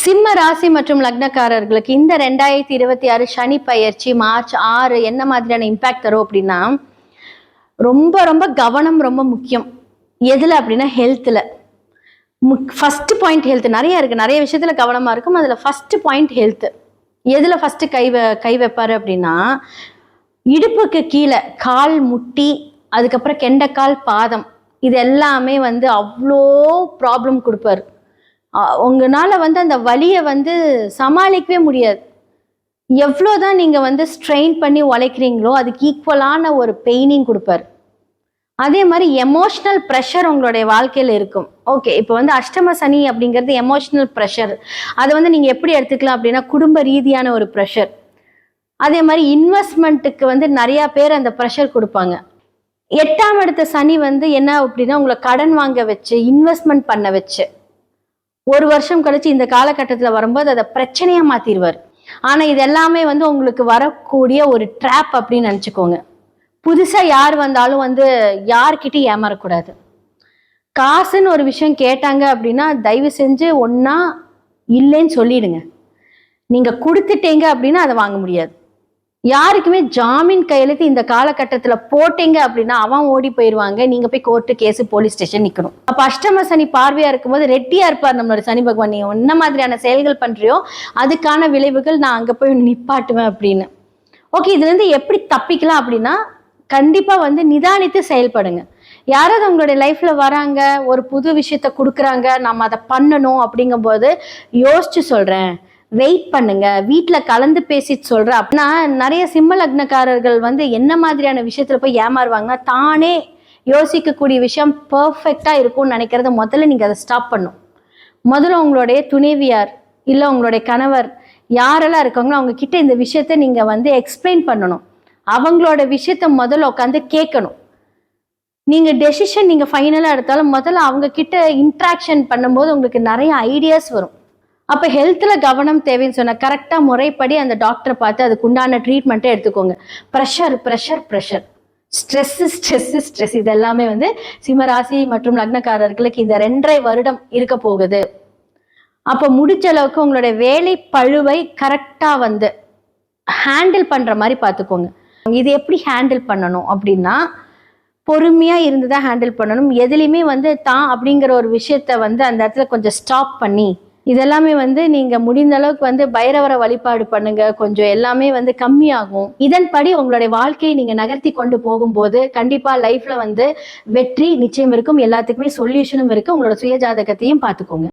சிம்ம ராசி மற்றும் லக்னக்காரர்களுக்கு இந்த 2026 சனி பயிற்சி மார்ச் 6 என்ன மாதிரியான இம்பாக்ட் தரும் அப்படின்னா, ரொம்ப ரொம்ப கவனம் ரொம்ப முக்கியம். எதுல அப்படின்னா ஹெல்த்ல. First point health. நிறைய இருக்கு, நிறைய விஷயத்துல கவனமா இருக்கும். அதுல ஃபர்ஸ்ட் பாயிண்ட் ஹெல்த். எதுல ஃபர்ஸ்ட் கை வைப்பாரு அப்படின்னா, இடுப்புக்கு கீழே கால் முட்டி, அதுக்கப்புறம் கெண்டைக்கால் பாதம், இது எல்லாமே அவ்வளோ ப்ராப்ளம் கொடுப்பாரு. உங்களால அந்த வலியை சமாளிக்கவே முடியாது. எவ்வளோதான் நீங்க ஸ்ட்ரெயின் பண்ணி உழைக்கிறீங்களோ அதுக்கு ஈக்குவலான ஒரு பெயினிங் கொடுப்பாரு. அதே மாதிரி எமோஷனல் ப்ரெஷர் உங்களுடைய வாழ்க்கையில் இருக்கும். ஓகே, இப்போ அஷ்டம சனி அப்படிங்கிறது எமோஷனல் ப்ரெஷர். அதை நீங்க எப்படி எடுத்துக்கலாம் அப்படின்னா, குடும்ப ரீதியான ஒரு ப்ரெஷர். அதே மாதிரி இன்வெஸ்ட்மெண்ட்டுக்கு நிறைய பேர் அந்த ப்ரெஷர் கொடுப்பாங்க. 8ஆம் இடத்த சனி என்ன அப்படின்னா, உங்களை கடன் வாங்க வச்சு இன்வெஸ்ட்மெண்ட் பண்ண வச்சு 1 வருஷம் கழிச்சு இந்த காலகட்டத்தில் வரும்போது அதை பிரச்சனையா மாத்திடுவார். ஆனா இது எல்லாமே உங்களுக்கு வரக்கூடிய ஒரு ட்ராப் அப்படின்னு நினைச்சுக்கோங்க. புதுசா யார் வந்தாலும் யார்கிட்டயும் ஏமாறக்கூடாது. காசுன்னு ஒரு விஷயம் கேட்டாங்க அப்படின்னா தயவு செஞ்சு ஒன்னா இல்லைன்னு சொல்லிடுங்க. நீங்க கொடுத்துட்டீங்க அப்படின்னா அதை வாங்க முடியாது. யாருக்குமே ஜாமீன் கையெழுத்து இந்த காலகட்டத்துல போட்டீங்க அப்படின்னா அவன் ஓடி போயிடுவாங்க. நீங்க போய் கோர்ட்டு, கேஸ், போலீஸ் ஸ்டேஷன் நிக்கணும். அப்ப அஷ்டம சனி பார்வையா இருக்கும்போது ரெட்டியா இருப்பார் நம்மளோட சனி பகவான். நீ என்ன மாதிரியான செயல்கள் பண்றியோ அதுக்கான விளைவுகள் நான் அங்க போய் நிப்பாட்டுவேன் அப்படின்னு. ஓகே, இதுல இருந்து எப்படி தப்பிக்கலாம் அப்படின்னா, கண்டிப்பா நிதானித்து செயல்படுங்க. யாராவது உங்களுடைய லைஃப்ல வராங்க, ஒரு புது விஷயத்த கொடுக்குறாங்க, நம்ம அதை பண்ணணும் அப்படிங்கும் போது யோசிச்சு சொல்றேன், வெயிட் பண்ணுங்க, வீட்டில் கலந்து பேசிட்டு சொல்றேன் அப்படின்னா. நிறைய சிம்ம லக்னக்காரர்கள் என்ன மாதிரியான விஷயத்துல போய் ஏமாறுவாங்கன்னா, தானே யோசிக்கக்கூடிய விஷயம் பர்ஃபெக்டா இருக்கும்னு நினைக்கிறத முதல்ல நீங்க அதை ஸ்டாப் பண்ணும். முதல்ல உங்களுடைய துணைவியார் இல்லை உங்களுடைய கணவர் யாரெல்லாம் இருக்காங்களோ அவங்க கிட்ட இந்த விஷயத்த நீங்க எக்ஸ்பிளைன் பண்ணணும். அவங்களோட விஷயத்த முதல்ல உட்காந்து கேட்கணும். நீங்க டெசிஷன் நீங்க ஃபைனலா எடுத்தாலும் முதல்ல அவங்க கிட்ட இன்ட்ராக்ஷன் பண்ணும்போது உங்களுக்கு நிறைய ஐடியாஸ் வரும். அப்ப ஹெல்த்ல கவனம் தேவைன்னு சொன்ன கரெக்டா முறைப்படி அந்த டாக்டரை பார்த்து அதுக்கு உண்டான ட்ரீட்மெண்ட்டை எடுத்துக்கோங்க. ப்ரெஷர் ப்ரெஷர் ப்ரெஷர், ஸ்ட்ரெஸ் இதெல்லாமே சிம்மராசி மற்றும் லக்னக்காரர்களுக்கு இந்த 2.5 வருடம் இருக்க போகுது. அப்ப முடிஞ்ச அளவுக்கு உங்களுடைய வேலை பழுவை கரெக்டா ஹேண்டில் பண்ற மாதிரி பார்த்துக்கோங்க. இது எப்படி ஹேண்டில் பண்ணணும் அப்படின்னா, பொறுமையா இருந்துதான் ஹேண்டில் பண்ணணும். எதுலையுமே தான் அப்படிங்கிற ஒரு விஷயத்த அந்த இடத்துல கொஞ்சம் ஸ்டாப் பண்ணி, இதெல்லாமே நீங்க முடிந்த அளவுக்கு பைரவரை வழிபாடு பண்ணுங்க. கொஞ்சம் எல்லாமே கம்மியாகும். இதன்படி உங்களுடைய வாழ்க்கையை நீங்க நகர்த்தி கொண்டு போகும்போது கண்டிப்பா லைஃப்ல வெற்றி நிச்சயம் இருக்கும். எல்லாத்துக்குமே சொல்யூஷனும் இருக்கு. உங்களோட சுய ஜாதகத்தையும் பார்த்துக்கோங்க.